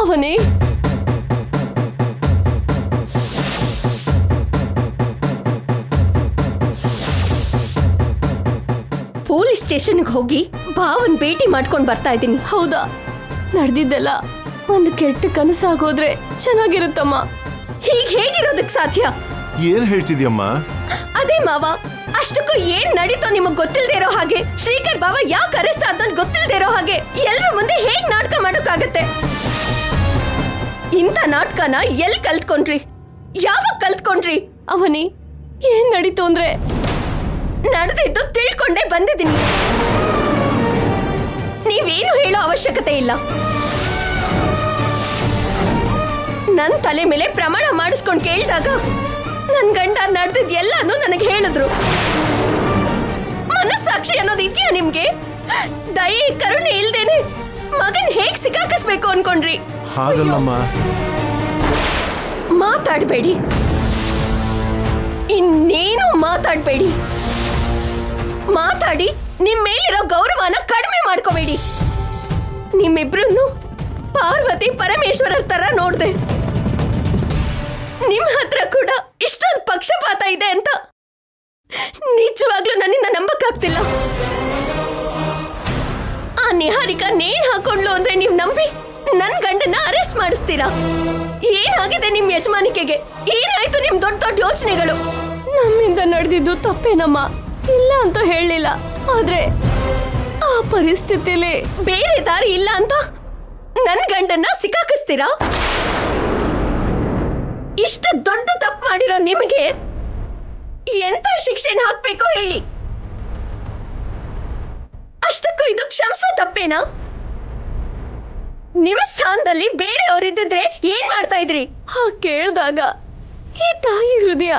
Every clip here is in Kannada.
ಅವನೇ ಪೊಲೀಸ್ ಸ್ಟೇಷನ್ಗೆ ಹೋಗಿ ಭಾವನ್ ಭೇಟಿ ಮಾಡ್ಕೊಂಡು ಬರ್ತಾ ಇದ್ದೀನಿ. ಹೌದಾ? ನಡೆದಿದ್ದೆಲ್ಲ ಒಂದು ಕೆಟ್ಟ ಕನಸಾಗೋದ್ರೆ ಚೆನ್ನಾಗಿರುತ್ತಮ್ಮ. ಹೀಗೆ ಹೇಗಿರೋದಕ್ ಸಾಧ್ಯ? ಏನ್ ಹೇಳ್ತಿದ್ಯಮ್ಮ? ಅದೇ ಮಾವ, ಅಷ್ಟಕ್ಕೂ ಏನ್ ನಡೀತೋ ನಿಮಗ್ ಗೊತ್ತಿಲ್ದೇ ಇರೋ ಹಾಗೆ, ಶ್ರೀಕರ್ ಬಾವ ಯಾಕೆ ಅರೆಸ್ಟ್ ಆದ್ನೋ ಗೊತ್ತಿಲ್ದೇ ಇರೋ ಹಾಗೆ ಎಲ್ರ ಮುಂದೆ ಹೇಗ್ ನಾಟಕ ಮಾಡೋಕ್ಕಾಗತ್ತೆ? ಇಂಥ ನಾಟಕನ ಎಲ್ ಕಲ್ತ್ಕೊಂಡ್ರಿ? ಯಾವಾಗ ಕಲ್ತ್ಕೊಂಡ್ರಿ? ಅವನಿ ಏನ್ ನಡೀತು ಅಂದ್ರೆ ನಡೆದಿದ್ದು ತಿಳ್ಕೊಂಡೇ ಬಂದಿದ್ದೀನಿ. ನೀವೇನು ಹೇಳೋ ಅವಶ್ಯಕತೆ ಇಲ್ಲ. ನನ್ ತಲೆ ಮೇಲೆ ಪ್ರಮಾಣ ಮಾಡಿಸ್ಕೊಂಡು ಕೇಳಿದಾಗ ನನ್ ಗಂಡ ನಡೆದಿದ್ ಎಲ್ಲಾನು ನನಗೆ ಹೇಳಿದ್ರು. ಮನಸ್ಸಾಕ್ಷಿ ಅನ್ನೋದು ಇದೆಯಾ ನಿಮ್ಗೆ? ದಯೆ ಕರುಣೆ ಇಲ್ದೇನೆ ಮಗನ್ ಹೇಗ್ ಸಿಕ್ಕಾಕಿಸ್ಬೇಕು ಅನ್ಕೊಂಡ್ರಿ? ಹಾಗಲ್ಲಮ್ಮ. ಮಾತಾಡ್ಬೇಡಿ, ಇನ್ನೇನು ಮಾತಾಡ್ಬೇಡಿ. ಮಾತಾಡಿ ನಿಮ್ ಮೇಲಿರೋ ಗೌರವನ ಕಡಿಮೆ ಮಾಡ್ಕೋಬೇಡಿ. ನಿಮ್ಮಿಬ್ರು ಪಾರ್ವತಿ ಪರಮೇಶ್ವರರ ತರ ನೋಡ್ದೆ. ನಿಮ್ ಹತ್ರ ಕೂಡ ಇಷ್ಟೊಂದು ಪಕ್ಷಪಾತ ಇದೆ ಅಂತ ನಿಜವಾಗ್ಲೂ ನನ್ನಿಂದ ನಂಬಕ್ಕಾಗ್ತಿಲ್ಲ. ಆ ನಿಹಾರಿಕಾ ನೇಣ್ ಹಾಕೊಂಡ್ಲು ಅಂದ್ರೆ ನೀವ್ ನಂಬಿ ನನ್ ಗಂಡನ್ನ ಅರೆಸ್ಟ್ ಮಾಡಿಸ್ತೀರಾ? ಏನಾಗಿದೆ ನಿಮ್ ಯಜಮಾನಿಕೆಗೆ? ಏನಾಯ್ತು ನಿಮ್ ದೊಡ್ಡ ದೊಡ್ಡ ಯೋಚನೆಗಳು? ನಮ್ಮಿಂದ ನಡೆದಿದ್ದು ತಪ್ಪೇನಮ್ಮ, ಇಲ್ಲ ಅಂತ ಹೇಳಲಿಲ್ಲ. ಆದ್ರೆ ಆ ಪರಿಸ್ಥಿತಿಲಿ ಬೇರೆ ದಾರಿ ಇಲ್ಲ ಅಂತ ನನ್ ಗಂಡನ್ನ ಸಿಕ್ಕಾಕಿಸ್ತೀರಾ? ಇಷ್ಟು ದೊಡ್ಡ ತಪ್ಪು ಮಾಡಿರೋ ನಿಮಗೆ ಎಂತ ಶಿಕ್ಷೆನ ಹಾಕ್ಬೇಕು ಹೇಳಿ? ಅಷ್ಟಕ್ಕೂ ಇದು ಕ್ಷಮಿಸೋ ತಪ್ಪೇನಾ? ನಿಮ್ಮ ಸ್ಥಾನದಲ್ಲಿ ಬೇರೆಯವರಿದ್ದಿದ್ರೆ ಏನ್ ಮಾಡ್ತಾ ಇದ್ರಿ? ಕೇಳಿದಾಗ ಈ ತಾಯಿ ಹೃದಯ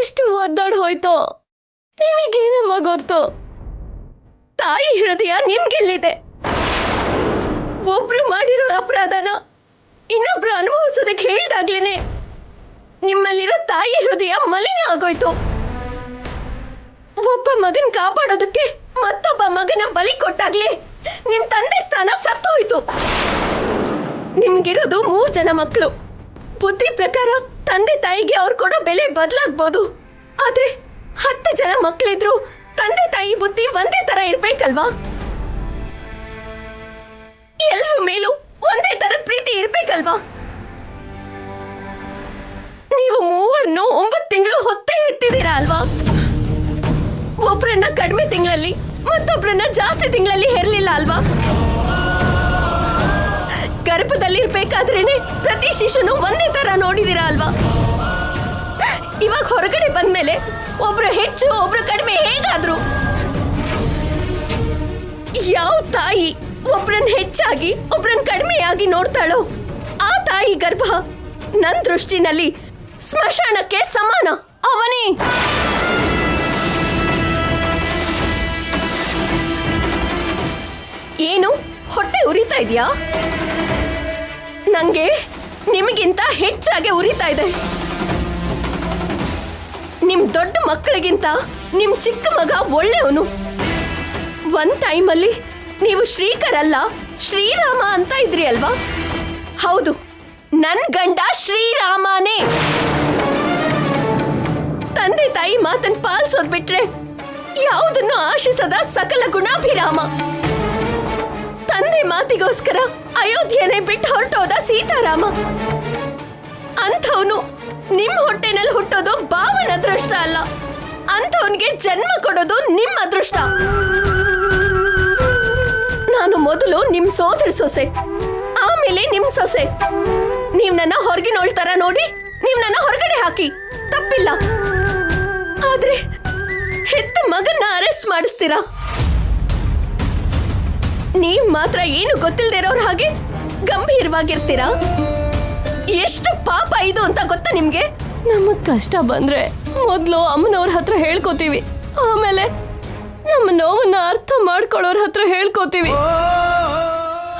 ಎಷ್ಟು ಒದ್ದಾಡ್ ಹೋಯ್ತೋ ನಿಮಗೇನಮ್ಮ ಗೊತ್ತು? ತಾಯಿ ಹೃದಯ ನಿಮ್ಗೆಲ್ಲಿದೆ? ಒಬ್ರು ಮಾಡಿರೋ ಅಪರಾಧನ ಇನ್ನೊಬ್ರು ಅನುಭವಿಸೋದಕ್ಕೆ ಹೇಳ್ದಾಗ್ಲೇನೆ ನಿಮ್ಮಲ್ಲಿರೋ ತಾಯಿ ಹೃದಯ ಮಲಿನ ಆಗೋಯ್ತು. ಒಬ್ಬ ಮಗನ್ ಕಾಪಾಡೋದಕ್ಕೆ ಮತ್ತೊಬ್ಬ ಮಗನ ಬಲಿ ಕೊಟ್ಟಾಗ್ಲೇ ನಿಮ್ ತಂದೆ ಸ್ಥಾನ ಸತ್ತೋಯ್ತು. ನಿಮ್ಗಿರೋದು 3 ಜನ ಮಕ್ಕಳು. ಬುದ್ಧಿ ಪ್ರಕಾರ ತಂದೆ ತಾಯಿಗೆ ಅವ್ರು ಕೊಡೋ ಬೆಲೆ ಬದಲಾಗ್ಬೋದು. ಆದ್ರೆ 10 ಜನ ಮಕ್ಕಳಿದ್ರು ತಂದೆ ತಾಯಿ ಬುದ್ಧಿ ಒಂದೇ ತರ ಇರ್ಬೇಕಲ್ವಾ? ಎಲ್ಲರ ಮೇಲೂ ಒಂದೇ ತರದ ಪ್ರೀತಿ ಇರ್ಬೇಕಲ್ವಾ? ನೀವು 3 9 ತಿಂಗಳು ಹೊತ್ತೇ ಇಟ್ಟಿದ್ದೀರಾ ಅಲ್ವಾ? ಒಬ್ರನ್ನ ಕಡಿಮೆ ತಿಂಗಳಲ್ಲಿ ಮತ್ತೊಬ್ರನ್ನ ಜಾಸ್ತಿ ತಿಂಗಳಲ್ಲಿ ಹೆರ್ಲಿಲ್ಲ ಅಲ್ವಾ? ಗರ್ಭದಲ್ಲಿ ಇರ್ಬೇಕಾದ್ರೇನೆ ಪ್ರತಿ ಶಿಶುನು ಒಂದೇ ತರ ನೋಡಿದೀರಾ ಅಲ್ವಾ? ಇವಾಗ ಹೊರಗಡೆ ಬಂದ್ಮೇಲೆ ಒಬ್ರು ಹೆಚ್ಚು ಒಬ್ರು ಕಡಿಮೆ ಹೇಗಾದ್ರು? ಯಾವ ತಾಯಿ ಒಬ್ರನ್ನ ಹೆಚ್ಚಾಗಿ ಒಬ್ರನ್ನ ಕಡಿಮೆಯಾಗಿ ನೋಡ್ತಾಳೋ ಆ ತಾಯಿ ಗರ್ಭ ನನ್ ದೃಷ್ಟಿನಲ್ಲಿ ಸ್ಮಶಾನಕ್ಕೆ ಸಮಾನ. ಅವನಿ ಏನು ಹೊಟ್ಟೆ ಉರಿತಾ ಇದೆಯಾ? ನಂಗೆ ನಿಮಗಿಂತ ಹೆಚ್ಚಾಗಿ ಉರಿತಾ ಇದೆ. ನಿಮ್ ದೊಡ್ಡ ಮಕ್ಕಳಿಗಿಂತ ನಿಮ್ ಚಿಕ್ಕ ಮಗ ಒಳ್ಳೆಯವನು. ಒಂದ್ ಟೈಮಲ್ಲಿ ನೀವು ಶ್ರೀಕರ್ ಅಲ್ಲ ಶ್ರೀರಾಮ ಅಂತ ಇದ್ರಿ ಅಲ್ವಾ? ಹೌದು, ನನ್ ಗಂಡ ಶ್ರೀರಾಮನೇ. ತಂದೆ ತಾಯಿ ಮಾತನ್ ಪಾಲಿಸೋದ್ ಬಿಟ್ರೆ ಯಾವುದನ್ನು ಆಶಿಸದ ಸಕಲ ಗುಣಾಭಿರಾಮ. ತಂದೆ ಮಾತಿಗೋಸ್ಕರ ಅಯೋಧ್ಯೆನೇ ಬಿಟ್ಟು ಹೊರಟೋದ ಸೀತಾರಾಮ. ಅಂಥವನು ನಿಮ್ ಹೊಟ್ಟೆನಲ್ಲಿ ಹುಟ್ಟೋದು ಭಾವನ ಅದೃಷ್ಟ ಅಲ್ಲ, ಅಂಥವನ್ಗೆ ಜನ್ಮ ಕೊಡೋದು ನಿಮ್ಮ ಅದೃಷ್ಟ. ನಾನು ಮೊದಲು ನಿಮ್ ಸೋದರ ಸೊಸೆ, ಆಮೇಲೆ ನಿಮ್ ಸೊಸೆ. ನೀವ್ ನನ್ನ ಹೊರಗಿನೋಳ್ ತರ ನೋಡಿ ನೀವ್ ನನ್ನ ಹೊರಗಡೆ ಹಾಕಿ ತಪ್ಪಿಲ್ಲ. ಆದ್ರೆ ಹೆತ್ತ ಮಗನ್ನ ಅರೆಸ್ಟ್ ಮಾಡಿಸ್ತೀರಾ? ನೀವ್ ಮಾತ್ರ ಏನು ಗೊತ್ತಿಲ್ದಿರೋರ್ ಹಾಗೆ ಗಂಭೀರವಾಗಿರ್ತೀರಾ? ಎಷ್ಟು ಪಾಪ ಇದು ಅಂತ ಗೊತ್ತಾ ನಿಮ್ಗೆ? ನಮಗ್ ಕಷ್ಟ ಬಂದ್ರೆ ಮೊದ್ಲು ಅಮ್ಮನವ್ರ ಹತ್ರ ಹೇಳ್ಕೊತೀವಿ, ಆಮೇಲೆ ನಮ್ಮ ನೋವನ್ನ ಅರ್ಥ ಮಾಡ್ಕೊಳ್ಳೋರ್ ಹತ್ರ ಹೇಳ್ಕೊತೀವಿ.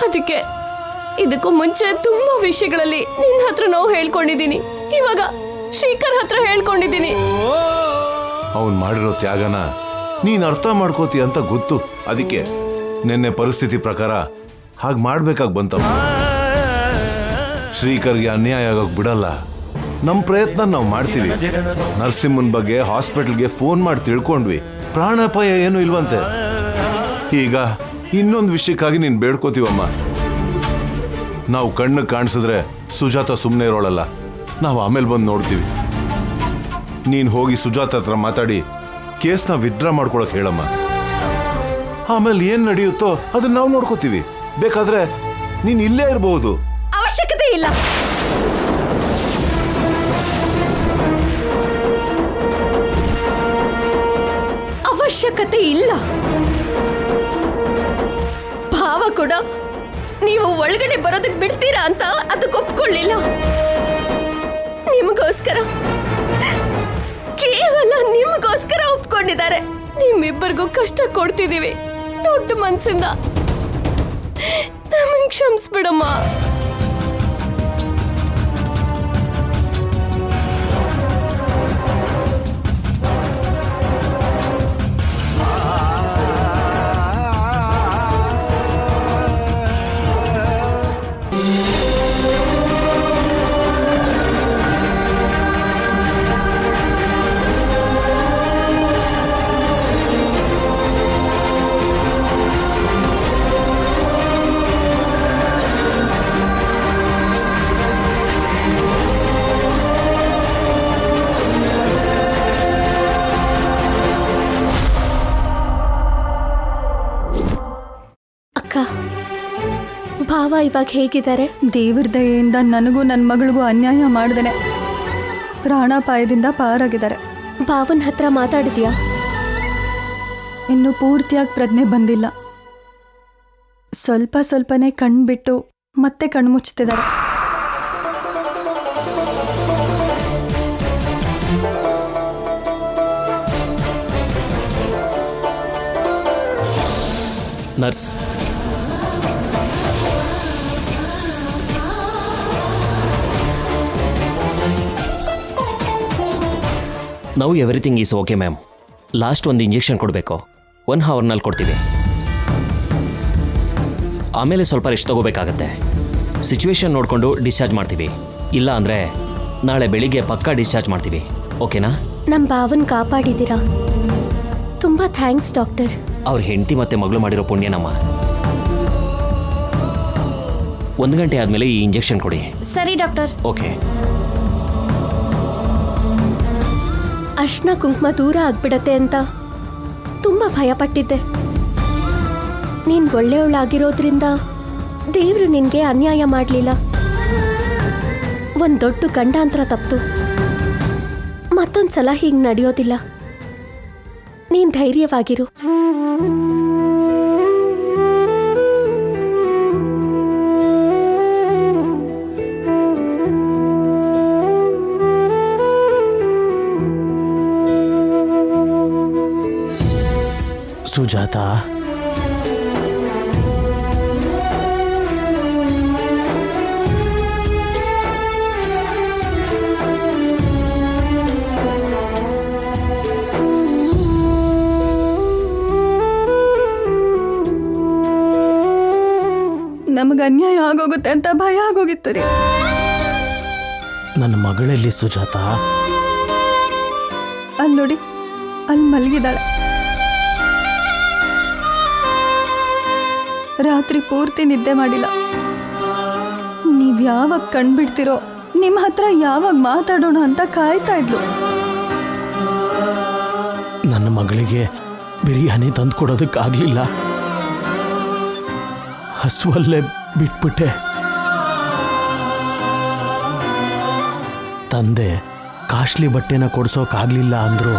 ಅದಕ್ಕೆ ಇದಕ್ಕೂ ಮುಂಚೆ ತುಂಬಾ ವಿಷಯಗಳಲ್ಲಿ ನಿನ್ನ ಹತ್ರ ನೋವು ಹೇಳ್ಕೊಂಡಿದ್ದೀನಿ, ಇವಾಗ ಶ್ರೀಕರ್ ಹತ್ರ ಹೇಳ್ಕೊಂಡಿದ್ದೀನಿ. ಅವನ್ ಮಾಡಿರೋ ತ್ಯಾಗನ ನೀನ್ ಅರ್ಥ ಮಾಡ್ಕೋತಿ ಅಂತ ಗೊತ್ತು. ಅದಕ್ಕೆ ನಿನ್ನೆ ಪರಿಸ್ಥಿತಿ ಪ್ರಕಾರ ಹಾಗೆ ಮಾಡ್ಬೇಕಾಗಿ ಬಂತಮ್ಮ. ಶ್ರೀಕರ್ಗೆ ಅನ್ಯಾಯ ಆಗೋಕ್ ಬಿಡಲ್ಲ. ನಮ್ಮ ಪ್ರಯತ್ನ ನಾವು ಮಾಡ್ತೀವಿ. ನರಸಿಂಹನ್ ಬಗ್ಗೆ ಹಾಸ್ಪಿಟಲ್ಗೆ ಫೋನ್ ಮಾಡಿ ತಿಳ್ಕೊಂಡ್ವಿ, ಪ್ರಾಣಾಪಾಯ ಏನೂ ಇಲ್ವಂತೆ. ಈಗ ಇನ್ನೊಂದು ವಿಷಯಕ್ಕಾಗಿ ನೀನು ಬೇಡ್ಕೋತೀವಮ್ಮ. ನಾವು ಕಣ್ಣು ಕಾಣಿಸಿದ್ರೆ ಸುಜಾತ ಸುಮ್ಮನೆ ಇರೋಳಲ್ಲ, ನಾವು ಆಮೇಲೆ ಬಂದು ನೋಡ್ತೀವಿ. ನೀನು ಹೋಗಿ ಸುಜಾತ ಹತ್ರ ಮಾತಾಡಿ ಕೇಸ್ನ ವಿತ್ಡ್ರಾ ಮಾಡ್ಕೊಳಕ್ ಹೇಳಮ್ಮ. ಆಮೇಲೆ ಏನ್ ನಡೆಯುತ್ತೋ ಅದನ್ನ ನಾವು ನೋಡ್ಕೋತೀವಿ. ಬೇಕಾದ್ರೆ ನೀನ್ ಇಲ್ಲೇ ಇರಬಹುದು. ಅವಶ್ಯಕತೆ ಇಲ್ಲ. ಅವಶ್ಯಕತೆ ಇಲ್ಲ. ಭಾವ ಕೂಡ ನೀವು ಒಳಗಡೆ ಬರೋದಕ್ಕೆ ಬಿಡ್ತೀರಾ ಅಂತ ಅದಕ್ಕೆ ಒಪ್ಕೊಳ್ಳಿಲ್ಲ. ನಿಮಗೋಸ್ಕರ, ಕೇವಲ ನಿಮಗೋಸ್ಕರ ಒಪ್ಕೊಂಡಿದ್ದಾರೆ. ನಿಮ್ಮಿಬ್ಬರಿಗೂ ಕಷ್ಟ ಕೊಡ್ತಿದೀವಿ. ದೊಡ್ಡ ಮನ್ಸಿಂದ ನಮ್ಮನ್ ಕ್ಷಮಿಸ್ಬಿಡಮ್ಮ. ಭಾವ ಇವಾಗ ಹೇಗಿದ್ದಾರೆ? ದೇವ್ರ ದಯೆಯಿಂದ ನನಗೂ ನನ್ನ ಮಗಳಿಗೂ ಅನ್ಯಾಯ ಮಾಡ್ದೇನೆ ಪ್ರಾಣಾಪಾಯದಿಂದ ಪಾರಾಗಿದ್ದಾರೆ. ಭಾವನ ಹತ್ರ ಮಾತಾಡಿದ್ಯಾ? ಇನ್ನು ಪೂರ್ತಿಯಾಗಿ ಪ್ರಜ್ಞೆ ಬಂದಿಲ್ಲ. ಸ್ವಲ್ಪ ಸ್ವಲ್ಪನೇ ಕಣ್ಬಿಟ್ಟು ಮತ್ತೆ ಕಣ್ಮುಚ್ತಿದ್ದಾರೆ. Nurse, now everything is okay ma'am. Last ಒಂದು ಇಂಜೆಕ್ಷನ್ ಕೊಡಬೇಕು. 1 ಅವರ್ನಲ್ಲಿ ಕೊಡ್ತೀವಿ. ಆಮೇಲೆ ಸ್ವಲ್ಪ ರೆಸ್ಟ್ ತಗೋಬೇಕಾಗತ್ತೆ. ಸಿಚುವೇಶನ್ ನೋಡಿಕೊಂಡು ಡಿಸ್ಚಾರ್ಜ್ ಮಾಡ್ತೀವಿ. ಇಲ್ಲ ಅಂದರೆ ನಾಳೆ ಬೆಳಿಗ್ಗೆ ಪಕ್ಕಾ ಡಿಸ್ಚಾರ್ಜ್ ಮಾಡ್ತೀವಿ. ಓಕೆನಾ? ನಮ್ಮ ಭಾವನ್ ಕಾಪಾಡಿದ್ದೀರಾ, ತುಂಬ ಥ್ಯಾಂಕ್ಸ್ ಡಾಕ್ಟರ್. ಅವ್ರ ಹೆಂಡತಿ ಮತ್ತೆ ಮಗಳು ಮಾಡಿರೋ ಪುಣ್ಯನಮ್ಮ. 1 ಗಂಟೆ ಆದಮೇಲೆ ಈ ಇಂಜೆಕ್ಷನ್ ಕೊಡಿ. ಸರಿ ಡಾಕ್ಟರ್. ಓಕೆ. ಅರ್ಶನ ಕುಂಕುಮ ದೂರ ಆಗ್ಬಿಡತ್ತೆ ಅಂತ ತುಂಬ ಭಯಪಟ್ಟಿದ್ದೆ. ನೀನ್ ಒಳ್ಳೆಯವಳಾಗಿರೋದ್ರಿಂದ ದೇವ್ರು ನಿನ್ಗೆ ಅನ್ಯಾಯ ಮಾಡಲಿಲ್ಲ. ಒಂದು ದೊಡ್ಡ ಗಂಡಾಂತರ ತಪ್ಪು. ಮತ್ತೊಂದ್ಸಲ ಹೀಗೆ ನಡೆಯೋದಿಲ್ಲ. ನೀನ್ ಧೈರ್ಯವಾಗಿರು. ಸುಜಾತ, ನಮಗೆ ಅನ್ಯಾಯ ಆಗೋಗುತ್ತೆ ಅಂತ ಭಯ ಆಗೋಗಿತ್ತು ರೀ. ನನ್ನ ಮಗಳಲ್ಲಿ ಸುಜಾತ? ಅಲ್ಲಿ ನೋಡಿ, ಅಲ್ಲಿ ಮಲಗಿದಾಳೆ. ರಾತ್ರಿ ಪೂರ್ತಿ ನಿದ್ದೆ ಮಾಡಿಲ್ಲ. ನೀವ್ ಯಾವಾಗ ಕಣ್ಬಿಡ್ತಿರೋ, ನಿಮ್ಮ ಹತ್ರ ಯಾವಾಗ ಮಾತಾಡೋಣ ಅಂತ ಕಾಯ್ತಾ ಇದ್ಲು. ನನ್ನ ಮಗಳಿಗೆ ಬಿರಿಯಾನಿ ತಂದು ಕೊಡೋದಕ್ಕಾಗಲಿಲ್ಲ. ಹಸುವಲ್ಲೇ ಬಿಟ್ಬಿಟ್ಟೆ. ತಂದೆ ಕಾಸ್ಟ್ಲಿ ಬಟ್ಟೆನ ಕೊಡ್ಸೋಕ್ಕಾಗಲಿಲ್ಲ ಅಂದ್ರು,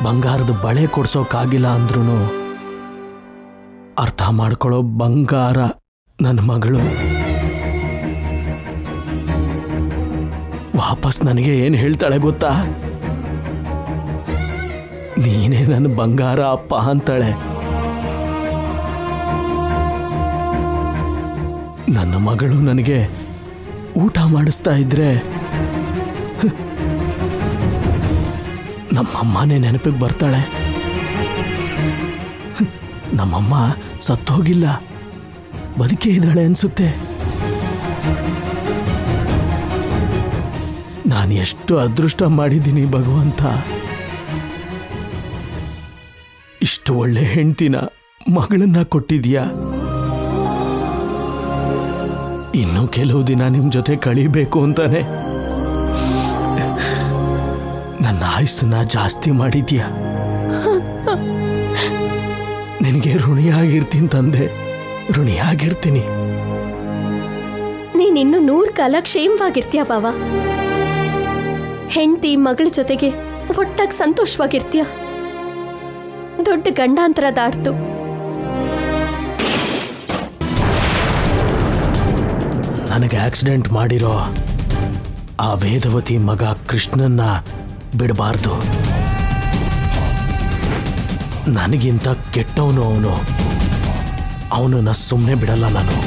ಬಂಗಾರದ ಬಳೆ ಕೊಡ್ಸೋಕ್ಕಾಗಿಲ್ಲ ಅಂದ್ರೂ ಅರ್ಥ ಮಾಡ್ಕೊಳ್ಳೋ ಬಂಗಾರ ನನ್ನ ಮಗಳು. ವಾಪಸ್ ನನಗೆ ಏನು ಹೇಳ್ತಾಳೆ ಗೊತ್ತಾ? ನೀನೇ ನನ್ನ ಬಂಗಾರ ಅಪ್ಪ ಅಂತಾಳೆ. ನನ್ನ ಮಗಳು ನನಗೆ ಊಟ ಮಾಡಿಸ್ತಾ ಇದ್ರೆ ನಮ್ಮಮ್ಮನೇ ನೆನಪಿಗೆ ಬರ್ತಾಳೆ. ನಮ್ಮಮ್ಮ ಸತ್ತೋಗಿಲ್ಲ, ಬದುಕೇ ಇದ್ದಾಳೆ ಅನ್ಸುತ್ತೆ. ನಾನು ಎಷ್ಟು ಅದೃಷ್ಟ ಮಾಡಿದ್ದೀನಿ ಭಗವಂತ. ಇಷ್ಟು ಒಳ್ಳೆ ಹೆಂಡ್ತಿನ ಮಗಳನ್ನ ಕೊಟ್ಟಿದ್ಯಾ. ಇನ್ನು ಕೆಲವು ದಿನ ನಿಮ್ ಜೊತೆ ಕಳಿಬೇಕು ಅಂತಾನೆ ನನ್ನ ಆಯುಸ್ಸನ್ನ ಜಾಸ್ತಿ ಮಾಡಿದ್ಯಾ. ನಿನಗೆ ಋಣಿಯಾಗಿರ್ತೀನಿ ತಂದೆ, ಋಣಿಯಾಗಿರ್ತೀನಿ. ನೀನಿನ್ನು 100 ಕಾಲ ಕ್ಷೇಮವಾಗಿರ್ತೀಯ ಬಾವ. ಹೆಂಡತಿ ಮಗಳ ಜೊತೆಗೆ ಒಟ್ಟಾಗಿ ಸಂತೋಷವಾಗಿರ್ತೀಯ. ದೊಡ್ಡ ಗಂಡಾಂತರ ದಾಟ್ತು. ನನಗೆ ಆಕ್ಸಿಡೆಂಟ್ ಮಾಡಿರೋ ಆ ವೇದವತಿ ಮಗ ಕೃಷ್ಣನ್ನ ಬಿಡಬಾರ್ದು. ನನಗಿಂತ ಕೆಟ್ಟವನು ಅವನು. ಅವನನ್ನ ಸುಮ್ಮನೆ ಬಿಡಲ್ಲ ನಾನು.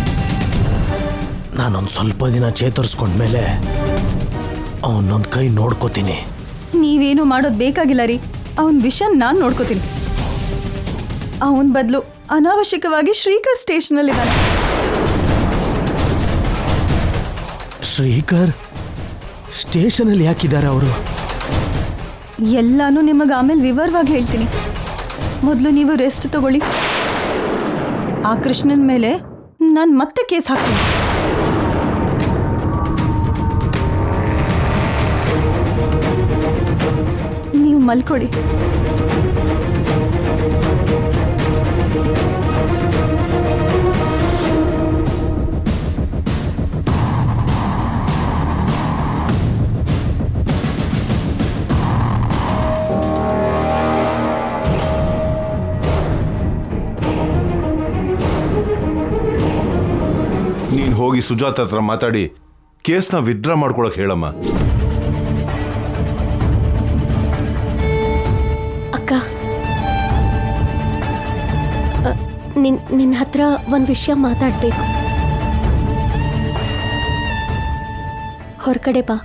ನಾನೊಂದು ಸ್ವಲ್ಪ ದಿನ ಚೇತರಿಸ್ಕೊಂಡ್ಮೇಲೆ ಅವನೊಂದು ಕೈ ನೋಡ್ಕೋತೀನಿ. ನೀವೇನು ಮಾಡೋದು ಬೇಕಾಗಿಲ್ಲ ರೀ. ಅವನ ವಿಷಯ ನಾನು ನೋಡ್ಕೋತೀನಿ. ಅವನ ಬದಲು ಅನಾವಶ್ಯಕವಾಗಿ ಶ್ರೀಕರ್ ಸ್ಟೇಷನಲ್ಲಿದ್ದಾನೆ. ಶ್ರೀಕರ್ ಸ್ಟೇಷನಲ್ಲಿ ಯಾಕಿದ್ದಾರೆ ಅವರು? ಎಲ್ಲಾನು ನಿಮಗೆ ಆಮೇಲೆ ವಿವರವಾಗಿ ಹೇಳ್ತೀನಿ. ಮೊದಲು ನೀವು ರೆಸ್ಟ್ ತಗೊಳ್ಳಿ. ಆ ಕೃಷ್ಣನ ಮೇಲೆ ನಾನು ಮತ್ತೆ ಕೇಸ್ ಹಾಕ್ತೀನಿ. ನೀವು ಮಲ್ಕೊಳ್ಳಿ. ನೀನು ಹೋಗಿ ಸುಜಾತ ಹತ್ರ ಮಾತಾಡಿ ಕೇಸ್ನ ವಿಡ್ರಾ ಮಾಡ್ಕೊಳಕ್ ಹೇಳಮ್ಮ. ಅಕ್ಕ, ನಿನ್ನ ಹತ್ರ ಒಂದು ವಿಷಯ ಮಾತಾಡಬೇಕು. ಹೊರಗಡೆ ಬಾ.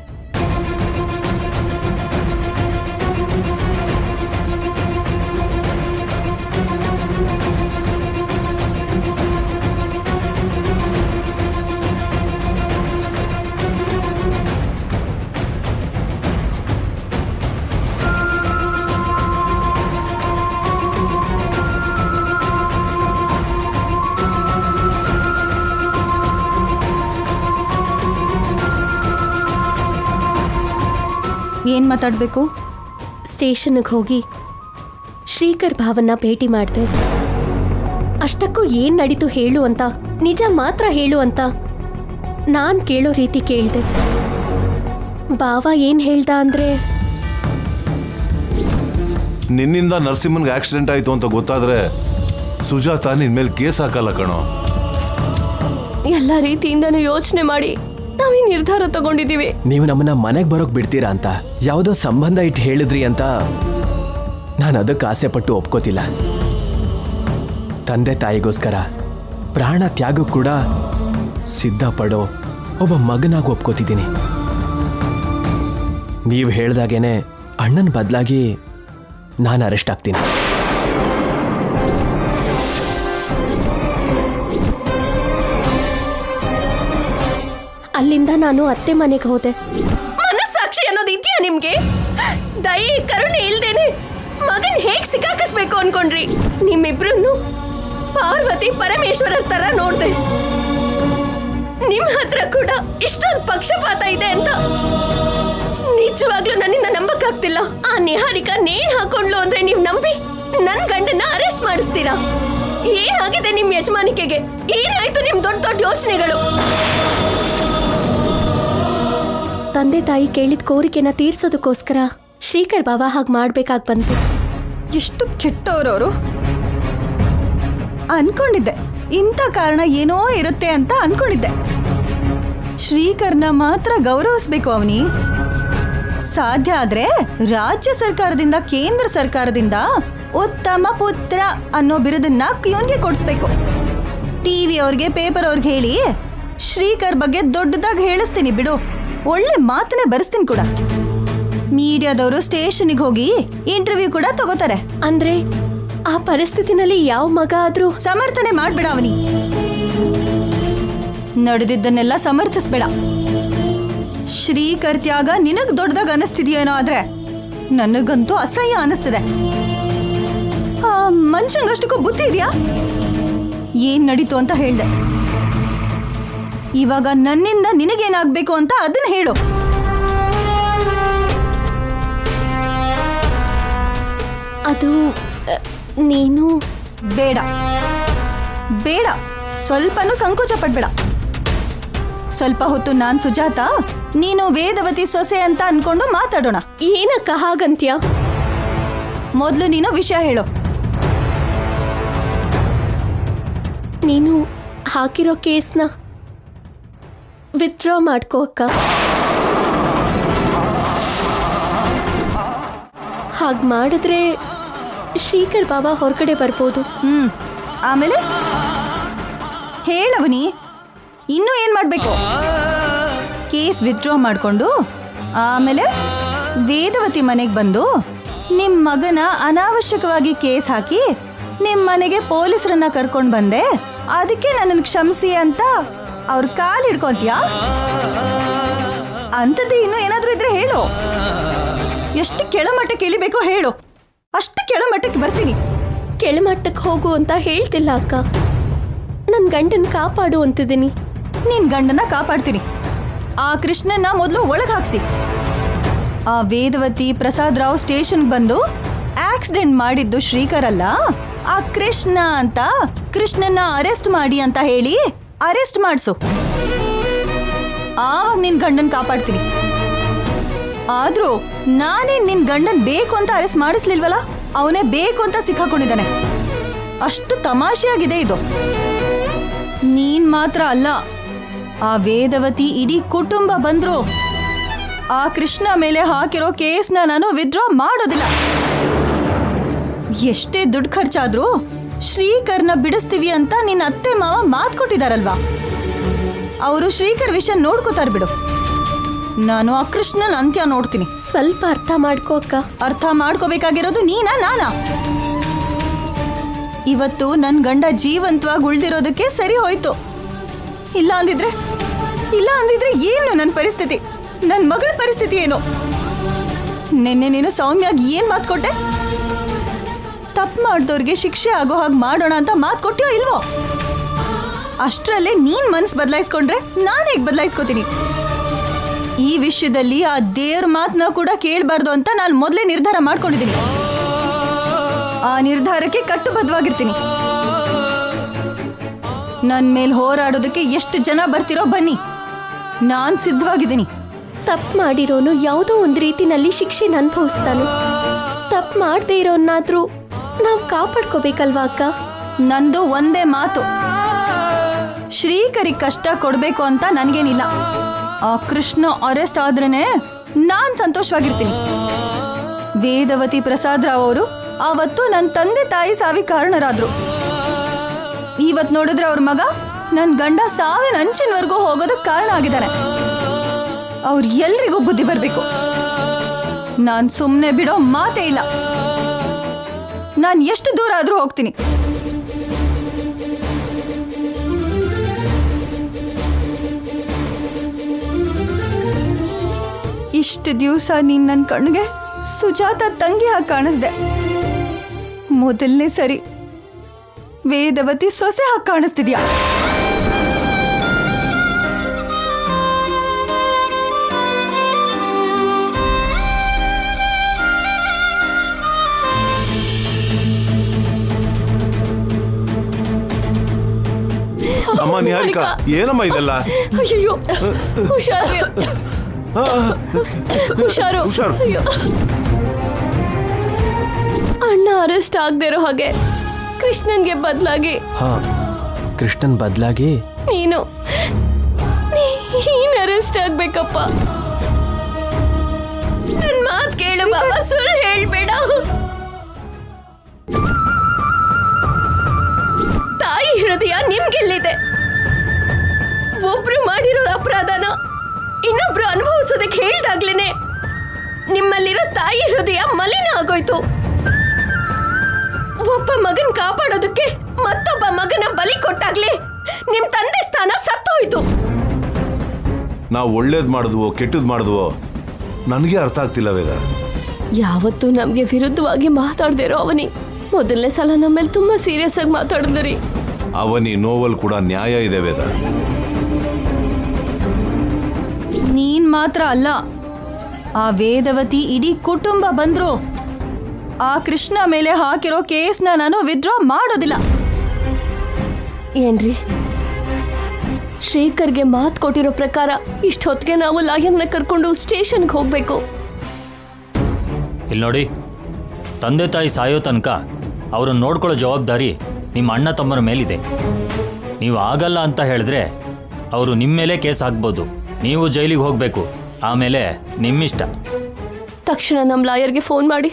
ಏನು ಮಾತಾಡಬೇಕು? ಸ್ಟೇಷನ್ಗೆ ಹೋಗಿ ಶ್ರೀಕರ್ ಭಾವನ್ನ ಭೇಟಿ ಮಾಡಿದೆ. ಅಷ್ಟಕ್ಕೂ ಏನ್ ನಡೀತು ಹೇಳು ಅಂತ, ನಿಜ ಮಾತ್ರ ಹೇಳು ಅಂತ ನಾನ್ ಕೇಳೋ ರೀತಿ ಕೇಳಿದೆ. ಭಾವ ಏನ್ ಹೇಳ್ದ ಅಂದ್ರೆ, ನಿನ್ನಿಂದ ನರಸಿಂಹನ್ಗೆ ಆಕ್ಸಿಡೆಂಟ್ ಆಯ್ತು ಅಂತ ಗೊತ್ತಾದ್ರೆ ಸುಜಾತ ನಿನ್ ಮೇಲೆ ಕೇಸ್ ಹಾಕಲ್ಲ ಕಣೋ. ಎಲ್ಲ ರೀತಿಯಿಂದನೂ ಯೋಚನೆ ಮಾಡಿ ನಾವೀ ನಿರ್ಧಾರ ತಗೊಂಡಿದ್ದೀವಿ. ನೀವು ನಮ್ಮನ್ನ ಮನೆಗೆ ಬರೋಕ್ ಬಿಡ್ತೀರಾ ಅಂತ ಯಾವುದೋ ಸಂಬಂಧ ಇಟ್ಟು ಹೇಳಿದ್ರಿ ಅಂತ ನಾನು ಅದಕ್ಕೆ ಆಸೆ ಪಟ್ಟು ಒಪ್ಕೋತಿಲ್ಲ. ತಂದೆ ತಾಯಿಗೋಸ್ಕರ ಪ್ರಾಣ ತ್ಯಾಗ ಕೂಡ ಸಿದ್ಧ ಪಡೋ ಒಬ್ಬ ಮಗನಾಗಿ ಒಪ್ಕೋತಿದ್ದೀನಿ. ನೀವು ಹೇಳ್ದಾಗೇನೆ ಅಣ್ಣನ ಬದಲಾಗಿ ನಾನು ಅರೆಸ್ಟ್ ಆಗ್ತೀನಿ. ಅಲ್ಲಿಂದ ನಾನು ಅತ್ತೆ ಮನೆಗೆ ಹೋದೆ. ಮನಸ್ಸಾಕ್ಷಿ ಅನ್ನೋದು ಇದೆಯಾ ನಿಮ್ಗೆ? ದಯೆ ಕರುಣೆ ಇಲ್ದೇನೆ ಮಗನ್ ಹೇಗ್ ಸಿಕ್ಕಾಕಿಸ್ಬೇಕು ಅನ್ಕೊಂಡ್ರಿ? ನಿಮ್ಮಿಬ್ರು ಪಾರ್ವತಿ ಪರಮೇಶ್ವರರ ತರ ನೋಡ್ದೆ. ನಿಮ್ ಹತ್ರ ಕೂಡ ಇಷ್ಟೊಂದು ಪಕ್ಷಪಾತ ಇದೆ ಅಂತ ನಿಜವಾಗ್ಲೂ ನನ್ನಿಂದ ನಂಬಕ್ಕಾಗ್ತಿಲ್ಲ. ಆ ನಿಹಾರಿಕಾ ನೇಣ್ ಹಾಕೊಂಡ್ಲು ಅಂದ್ರೆ ನೀವ್ ನಂಬಿ ನನ್ ಗಂಡನ್ನ ಅರೆಸ್ಟ್ ಮಾಡಿಸ್ತೀರಾ? ಏನಾಗಿದೆ ನಿಮ್ ಯಜಮಾನಿಕೆಗೆ? ಏನಾಯ್ತು ನಿಮ್ ದೊಡ್ಡ ದೊಡ್ಡ ಯೋಚನೆಗಳು? ತಂದೆ ತಾಯಿ ಕೇಳಿದ ಕೋರಿಕೆನ ತೀರ್ಸೋದಕ್ಕೋಸ್ಕರ ಶ್ರೀಕರ್ ಬಾವ ಹಾಗೆ ಮಾಡ್ಬೇಕಾಗಿ ಬಂತು. ಎಷ್ಟು ಕೆಟ್ಟವ್ರವರು. ಅನ್ಕೊಂಡಿದ್ದೆ ಇಂಥ ಕಾರಣ ಏನೋ ಇರುತ್ತೆ ಅಂತ ಅನ್ಕೊಂಡಿದ್ದೆ. ಶ್ರೀಕರ್ನ ಮಾತ್ರ ಗೌರವಿಸ್ಬೇಕು ಅವನಿ. ಸಾಧ್ಯ ಆದ್ರೆ ರಾಜ್ಯ ಸರ್ಕಾರದಿಂದ ಕೇಂದ್ರ ಸರ್ಕಾರದಿಂದ ಉತ್ತಮ ಪುತ್ರ ಅನ್ನೋ ಬಿರುದನ್ನ ಇವನ್ಗೆ ಕೊಡಿಸ್ಬೇಕು. ಟಿವಿ ಅವ್ರಿಗೆ ಪೇಪರ್ ಅವ್ರಿಗೆ ಹೇಳಿ ಶ್ರೀಕರ್ ಬಗ್ಗೆ ದೊಡ್ಡದಾಗಿ ಹೇಳಿಸ್ತೀನಿ ಬಿಡು. ಒಳ್ಳೆ ಮಾತನ್ನೇ ಬರೆಸ್ತೀನಿ ಕೂಡ. ಮೀಡಿಯಾದವರು ಸ್ಟೇಷನ್ಗೆ ಹೋಗಿ ಇಂಟರ್ವ್ಯೂ ಕೂಡ ತಗೋತಾರೆ. ಅಂದ್ರೆ ಆ ಪರಿಸ್ಥಿತಿನಲ್ಲಿ ಯಾವ ಮಗ ಆದ್ರೂ ಸಮರ್ಥನೆ ಮಾಡ್ಬೇಡ ಅವನಿ. ನಡೆದಿದ್ದನ್ನೆಲ್ಲ ಸಮರ್ಥಿಸ್ಬೇಡ. ಶ್ರೀಕರ್ ತ್ಯಾಗ ನಿನಗ್ ದೊಡ್ಡದಾಗ ಅನಿಸ್ತಿದ್ಯೇನೋ ಆದ್ರೆ ನನಗಂತೂ ಅಸಹ್ಯ ಅನಿಸ್ತಿದೆ. ಆ ಮನುಷ್ಯಂಗಷ್ಟಕ್ಕೂ ಬುದ್ಧಿ ಇದೆಯಾ? ಏನ್ ನಡೀತು ಅಂತ ಹೇಳ್ದೆ. ಇವಾಗ ನನ್ನಿಂದ ನಿನಗೇನಾಗ್ಬೇಕು ಅಂತ ಅದನ್ನ ಹೇಳು. ಅದು ನೀನು ಬೇಡ ಬೇಡ, ಸ್ವಲ್ಪನೂ ಸಂಕೋಚ ಪಡ್ಬೇಡ. ಸ್ವಲ್ಪ ಹೊತ್ತು ನಾನ್ ಸುಜಾತ, ನೀನು ವೇದವತಿ ಸೊಸೆ ಅಂತ ಅನ್ಕೊಂಡು ಮಾತಾಡೋಣ. ಏನಕ್ಕ ಹಾಗಂತ್ಯ? ಮೊದಲು ನೀನು ವಿಷಯ ಹೇಳು. ನೀನು ಹಾಕಿರೋ ಕೇಸ್ನ ವಿತ್ಡ್ರಾ ಮಾಡ್ಕೋ ಅಕ್ಕ. ಹಾಗೆ ಮಾಡಿದ್ರೆ ಶ್ರೀಕರ್ ಬಾಬಾ ಹೊರಗಡೆ ಬರ್ಬೋದು. ಆಮೇಲೆ ಹೇಳವನಿ, ಇನ್ನೂ ಏನ್ ಮಾಡ್ಬೇಕು? ಕೇಸ್ ವಿತ್ಡ್ರಾ ಮಾಡ್ಕೊಂಡು ಆಮೇಲೆ ವೇದವತಿ ಮನೆಗೆ ಬಂದು ನಿಮ್ ಮಗನ ಅನಾವಶ್ಯಕವಾಗಿ ಕೇಸ್ ಹಾಕಿ ನಿಮ್ ಮನೆಗೆ ಪೊಲೀಸರನ್ನ ಕರ್ಕೊಂಡು ಬಂದೆ, ಅದಕ್ಕೆ ನನ್ನನ್ನು ಕ್ಷಮಿಸಿ ಅಂತ ಅವ್ರ ಕಾಲ್ ಹಿಡ್ಕೊಂತೀಯಾ? ಅಂಥದ್ದು ಇನ್ನೂ ಏನಾದ್ರೂ ಇದ್ರೆ ಹೇಳು. ಎಷ್ಟು ಕೆಳಮಟ್ಟಕ್ಕೆ ಇಳಿಬೇಕೋ ಹೇಳು, ಅಷ್ಟು ಕೆಳಮಟ್ಟಕ್ಕೆ ಬರ್ತೀನಿ. ಕೆಳಮಟ್ಟಕ್ಕೆ ಹೋಗು ಅಂತ ಹೇಳ್ತಿಲ್ಲ ಅಕ್ಕ, ನನ್ನ ಗಂಡನ ಕಾಪಾಡು ಅಂತಿದ್ದೀನಿ. ನಿನ್ ಗಂಡನ ಕಾಪಾಡ್ತೀನಿ. ಆ ಕೃಷ್ಣನ ಮೊದಲು ಒಳಗೆ ಹಾಕ್ಸಿ. ಆ ವೇದವತಿ ಪ್ರಸಾದ್ ರಾವ್ ಸ್ಟೇಷನ್ಗೆ ಬಂದು ಆಕ್ಸಿಡೆಂಟ್ ಮಾಡಿದ್ದು ಶ್ರೀಕರ್ ಅಲ್ಲ, ಆ ಕೃಷ್ಣ ಅಂತ. ಕೃಷ್ಣನ ಅರೆಸ್ಟ್ ಮಾಡಿ ಅಂತ ಹೇಳಿ ಅರೆಸ್ಟ್ ಮಾಡಿಸು. ಆವಾಗ ನಿನ್ ಗಂಡನ್ ಕಾಪಾಡ್ತೀನಿ. ಆದ್ರೂ ನಾನೇ ನಿನ್ ಗಂಡನ್ ಬೇಕು ಅಂತ ಅರೆಸ್ಟ್ ಮಾಡಿಸ್ಲಿಲ್ವಲ್ಲ, ಅವನೇ ಬೇಕು ಅಂತ ಸಿಕ್ಕಾಕೊಂಡಿದ್ದಾನೆ. ಅಷ್ಟು ತಮಾಷೆಯಾಗಿದೆ ಇದು. ನೀನ್ ಮಾತ್ರ ಅಲ್ಲ, ಆ ವೇದವತಿ ಇಡೀ ಕುಟುಂಬ ಬಂದ್ರು ಆ ಕೃಷ್ಣ ಮೇಲೆ ಹಾಕಿರೋ ಕೇಸ್ನ ನಾನು ವಿತ್ಡ್ರಾ ಮಾಡೋದಿಲ್ಲ. ಎಷ್ಟೇ ದುಡ್ಡು ಖರ್ಚಾದ್ರೂ ಶ್ರೀಕರ್ನ ಬಿಡಿಸ್ತೀವಿ ಅಂತ ನಿನ್ನ ಅತ್ತೆ ಮಾವ ಮಾತು ಕೊಟ್ಟಿದಾರಲ್ವಾ, ಅವರು ಶ್ರೀಕರ್ ವಿಷಯ ನೋಡ್ಕೋತಾರ ಬಿಡು. ನಾನು ಆ ಕೃಷ್ಣನ ಅಂತ್ಯ ನೋಡ್ತೀನಿ. ಸ್ವಲ್ಪ ಅರ್ಥ ಮಾಡ್ಕೋ ಅಕ್ಕ. ಅರ್ಥ ಮಾಡ್ಕೋಬೇಕಾಗಿರೋದು ನೀನಾ ನಾನಾ? ಇವತ್ತು ನನ್ನ ಗಂಡ ಜೀವಂತವಾಗಿ ಉಳ್ದಿರೋದಕ್ಕೆ ಸರಿ ಹೋಯ್ತು. ಇಲ್ಲ ಅಂದಿದ್ರೆ ಏನು ನನ್ನ ಪರಿಸ್ಥಿತಿ, ನನ್ನ ಮಗಳ ಪರಿಸ್ಥಿತಿ ಏನು? ನಿನ್ನೆ ನೀನು ಸೌಮ್ಯಾಗಿ ಏನ್ ಮಾತು ಕೊಟ್ಟೆ? ತಪ್ಪು ಮಾಡಿದವ್ರಿಗೆ ಶಿಕ್ಷೆ ಆಗೋ ಹಾಗೆ ಮಾಡೋಣ ಅಂತ ಮಾತು ಕೊಟ್ಟಿಯೋ ಇಲ್ವೋ? ಅಷ್ಟರಲ್ಲೇ ನೀನ್ ಮನ್ಸು ಬದಲಾಯಿಸ್ಕೊಂಡ್ರೆ ನಾನು ಹೇಗೆ ಬದಲಾಯಿಸ್ಕೋತೀನಿ? ಈ ವಿಷಯದಲ್ಲಿ ಆ ದೇವ್ರ ಮಾತನ್ನ ಕೂಡ ಕೇಳಬಾರ್ದು ಅಂತ ನಾನು ಮೊದಲೇ ನಿರ್ಧಾರ ಮಾಡ್ಕೊಂಡಿದ್ದೀನಿ. ಆ ನಿರ್ಧಾರಕ್ಕೆ ಕಟ್ಟುಬದ್ಧವಾಗಿರ್ತೀನಿ. ನನ್ನ ಮೇಲೆ ಹೋರಾಡೋದಕ್ಕೆ ಎಷ್ಟು ಜನ ಬರ್ತಿರೋ ಬನ್ನಿ, ನಾನು ಸಿದ್ಧವಾಗಿದ್ದೀನಿ. ತಪ್ಪು ಮಾಡಿರೋನು ಯಾವುದೋ ಒಂದು ರೀತಿನಲ್ಲಿ ಶಿಕ್ಷೆನ ಅನುಭವಿಸ್ತಾನೆ. ತಪ್ಪು ಮಾಡದೇ ಇರೋನ್ನಾದ್ರೂ ನಾವು ಕಾಪಾಡ್ಕೋಬೇಕಲ್ವಾ ಅಕ್ಕ? ನಂದು ಒಂದೇ ಮಾತು, ಶ್ರೀಕರಿಗೆ ಕಷ್ಟ ಕೊಡಬೇಕು ಅಂತ ನನಗೇನಿಲ್ಲ. ಆ ಕೃಷ್ಣ ಅರೆಸ್ಟ್ ಆದ್ರೇನೆ ನಾನ್ ಸಂತೋಷವಾಗಿರ್ತೀನಿ. ವೇದವತಿ ಪ್ರಸಾದ್ ರಾವ್ ಅವರು ಆವತ್ತು ನನ್ನ ತಂದೆ ತಾಯಿ ಸಾವಿಗೆ ಕಾರಣರಾದ್ರು. ಇವತ್ತು ನೋಡಿದ್ರೆ ಅವ್ರ ಮಗ ನನ್ನ ಗಂಡ ಸಾವಿನ ಅಂಚಿನವರೆಗೂ ಹೋಗೋದಕ್ಕೆ ಕಾರಣ ಆಗಿದ್ದಾನೆ. ಅವ್ರು ಎಲ್ರಿಗೂ ಬುದ್ಧಿ ಬರಬೇಕು. ನಾನು ಸುಮ್ಮನೆ ಬಿಡೋ ಮಾತೇ ಇಲ್ಲ. ನಾನು ಎಷ್ಟು ದೂರ ಆದ್ರೂ ಹೋಗ್ತೀನಿ. ಇಷ್ಟು ದಿವಸ ನೀನ್ ನನ್ನ ಕಣ್ಣಿಗೆ ಸುಜಾತ ತಂಗಿ ಹಾಗೆ ಕಾಣಿಸ್ದೆ. ಮೊದಲನೇ ಸರಿ ವೇದವತಿ ಸೊಸೆ ಹಾಗೆ ಕಾಣಿಸ್ತಿದ್ಯಾ? ಅಮ್ಮ ನಿಹಾರಿಕಾ, ಏನಮ್ಮ ಇದೆಲ್ಲ? ಅಯ್ಯೋ, ಹುಷಾರು ಹುಷಾರು. ಹುಷಾರು. ಅಯ್ಯೋ. ಅಣ್ಣ ಅರೆಸ್ಟ್ ಆಗದೆ ಇರೋ ಹಾಗೆ ಕೃಷ್ಣನ್ಗೆ ಬದಲಾಗಿ ಹಾ, ಕೃಷ್ಣನ್ ಬದಲಾಗಿ ನೀನು ಅರೆಸ್ಟ್ ಆಗ್ಬೇಕಪ್ಪ. ನನ್ ಮಾತ್ ಕೇಳು ಬಾಬಾ, ಸುಳ್ಳು ಹೇಳ್ಬೇಡ. ತಾಯಿ ಹೃದಯ ನಿಮ್ಗೆಲ್ಲಿದೆ? ಒಬ್ರು ಮಾಡಿರೋ ಅಪರಾಧನ ಇನ್ನೊಬ್ರು ಅನುಭವಿಸೋದಕ್ಕೆ ಹೇಳ್ದಾಗ್ಲೇನೆ ನಿಮ್ಮಲ್ಲಿರೋ ತಾಯಿ ಹೃದಯ ಮಲಿನ ಆಗೋಯ್ತು. ಒಬ್ಬ ಮಗನ್ ಕಾಪಾಡೋದಕ್ಕೆ ಮತ್ತೊಬ್ಬ ಮಗನ ಬಲಿ ಕೊಟ್ಟಾಗ್ಲೇ ನಿಮ್ ತಂದೆ ಸ್ಥಾನ ಸತ್ತೋಯ್ತು. ನಾವು ಒಳ್ಳೇದು ಮಾಡಿದ್ವೋ ಕೆಟ್ಟದ್ದು ಮಾಡಿದ್ವೋ ನನಗೆ ಅರ್ಥ ಆಗ್ತಿಲ್ಲ ವೇದ. ಯಾವತ್ತೂ ನಮ್ಗೆ ವಿರುದ್ಧವಾಗಿ ಮಾತಾಡ್ದಿರೋ ಅವನಿ ಮೊದಲನೇ ಸಲ ನಮ್ಮ ಮೇಲೆ ತುಂಬಾ ಸೀರಿಯಸ್ ಆಗಿ ಮಾತಾಡಿದ್ರಿ. ಅವನಿ ನೋವಲ್ ಕೂಡ ನ್ಯಾಯ ಇದೆ ವೇದ. ನೀನ್ ಮಾತ್ರ ಅಲ್ಲ, ಆ ವೇದವತಿ ಇಡೀ ಕುಟುಂಬ ಬಂದ್ರು ಆ ಕೃಷ್ಣ ಮೇಲೆ ಹಾಕಿರೋ ಕೇಸ್ನ ನಾನು ವಿತ್ಡ್ರಾ ಮಾಡೋದಿಲ್ಲ. ಏನ್ರಿ, ಶ್ರೀಕರ್ಗೆ ಮಾತು ಕೊಟ್ಟಿರೋ ಪ್ರಕಾರ ಇಷ್ಟೊತ್ತಿಗೆ ನಾವು ಲಾಯರ್ನ ಕರ್ಕೊಂಡು ಸ್ಟೇಷನ್ಗೆ ಹೋಗ್ಬೇಕು. ಇಲ್ಲಿ ನೋಡಿ, ತಂದೆ ತಾಯಿ ಸಾಯೋ ತನಕ ಅವ್ರನ್ನ ನೋಡ್ಕೊಳ್ಳೋ ಜವಾಬ್ದಾರಿ ನಿಮ್ಮ ಅಣ್ಣ ತಮ್ಮರ ಮೇಲಿದೆ. ನೀವು ಆಗಲ್ಲ ಅಂತ ಹೇಳಿದ್ರೆ ಅವರು ನಿಮ್ಮ ಮೇಲೆ ಕೇಸ್ ಹಾಕ್ಬೋದು, ನೀವು ಜೈಲಿಗೆ ಹೋಗಬೇಕು. ಆಮೇಲೆ ನಿಮ್ಮಿಷ್ಟ. ತಕ್ಷಣ ನಮ್ಮ ಲಾಯರ್ಗೆ ಫೋನ್ ಮಾಡಿ.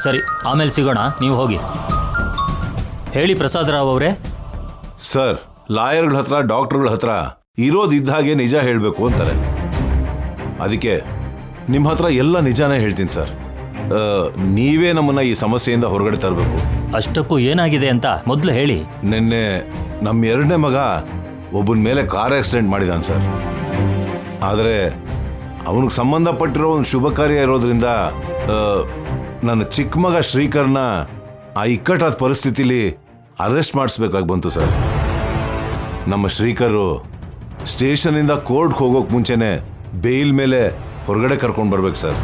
ಸರಿ, ಆಮೇಲೆ ಸಿಗೋಣ, ನೀವು ಹೋಗಿ. ಹೇಳಿ ಪ್ರಸಾದ್ ರಾವ್ ಅವರೇ. ಸರ್, ಲಾಯರ್ಗಳ ಹತ್ರ ಡಾಕ್ಟರ್ಗಳ ಹತ್ರ ಇರೋದಿದ್ದ ಹಾಗೆ ನಿಜ ಹೇಳಬೇಕು ಅಂತಾರೆ. ಅದಕ್ಕೆ ನಿಮ್ಮ ಹತ್ರ ಎಲ್ಲ ನಿಜಾನೇ ಹೇಳ್ತೀನಿ ಸರ್. ನೀವೇ ನಮ್ಮನ್ನ ಈ ಸಮಸ್ಯೆಯಿಂದ ಹೊರಗಡೆ ತರಬೇಕು. ಅಷ್ಟಕ್ಕೂ ಏನಾಗಿದೆ ಅಂತ ಮೊದಲು ಹೇಳಿ. ನಿನ್ನೆ ನಮ್ಮ ಎರಡನೇ ಮಗ ಒಬ್ಬನ ಮೇಲೆ ಕಾರ್ ಆಕ್ಸಿಡೆಂಟ್ ಮಾಡಿದಾನೆ ಸರ್. ಆದರೆ ಅವನಿಗೆ ಸಂಬಂಧಪಟ್ಟಿರೋ ಒಂದು ಶುಭ ಕಾರ್ಯ ಇರೋದ್ರಿಂದ ನನ್ನ ಚಿಕ್ಕ ಮಗ ಶ್ರೀಕರ್ನ ಆ ಇಕ್ಕಟ್ಟಾದ ಪರಿಸ್ಥಿತಿಲಿ ಅರೆಸ್ಟ್ ಮಾಡಿಸ್ಬೇಕಾಗಿ ಬಂತು ಸರ್. ನಮ್ಮ ಶ್ರೀಕರು ಸ್ಟೇಷನಿಂದ ಕೋರ್ಟ್ಗೆ ಹೋಗೋಕೆ ಮುಂಚೆನೆ ಬೇಲ್ ಮೇಲೆ ಹೊರಗಡೆ ಕರ್ಕೊಂಡು ಬರ್ಬೇಕು ಸರ್.